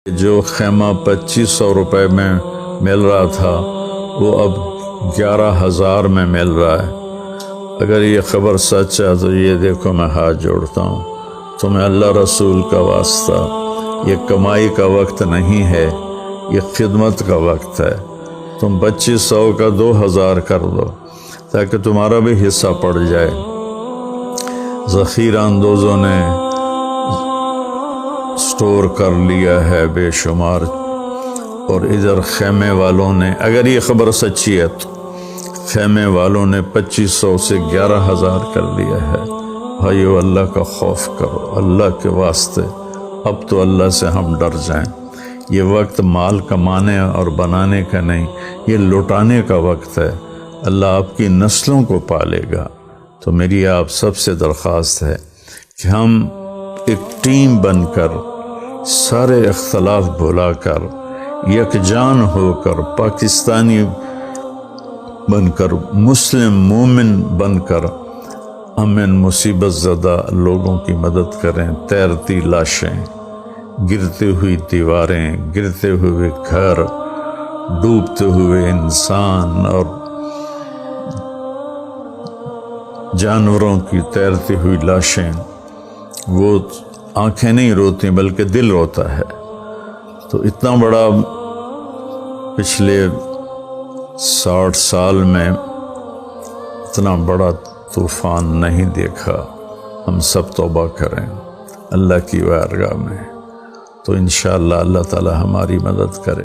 جو خیمہ 2500 روپے میں مل رہا تھا وہ اب 11,000 میں مل رہا ہے۔ اگر یہ خبر سچ ہے تو یہ دیکھو میں ہاتھ جوڑتا ہوں، تمہیں اللہ رسول کا واسطہ، یہ کمائی کا وقت نہیں ہے، یہ خدمت کا وقت ہے۔ تم 2500 کا 2,000 کر دو تاکہ تمہارا بھی حصہ پڑ جائے۔ ذخیرہ اندوزوں نے سٹور کر لیا ہے بے شمار، اور ادھر خیمے والوں نے، اگر یہ خبر سچی ہے تو خیمے والوں نے 2500 سے 11,000 کر لیا ہے۔ بھائیو، اللہ کا خوف کرو، اللہ کے واسطے اب تو اللہ سے ہم ڈر جائیں۔ یہ وقت مال کمانے اور بنانے کا نہیں، یہ لٹانے کا وقت ہے۔ اللہ آپ کی نسلوں کو پالے گا۔ تو میری آپ سب سے درخواست ہے کہ ہم ایک ٹیم بن کر، سارے اختلاف بھلا کر، یکجان ہو کر، پاکستانی بن کر، مسلم مومن بن کر، ہم ان مصیبت زدہ لوگوں کی مدد کریں۔ تیرتی لاشیں، گرتے ہوئی دیواریں، گرتے ہوئے گھر، ڈوبتے ہوئے انسان اور جانوروں کی تیرتی ہوئی لاشیں، وہ آنکھیں نہیں روتی بلکہ دل روتا ہے۔ تو اتنا بڑا پچھلے 60 سال میں اتنا بڑا طوفان نہیں دیکھا۔ ہم سب توبہ کریں اللہ کی بارگاہ میں، تو انشاءاللہ اللہ تعالی ہماری مدد کرے۔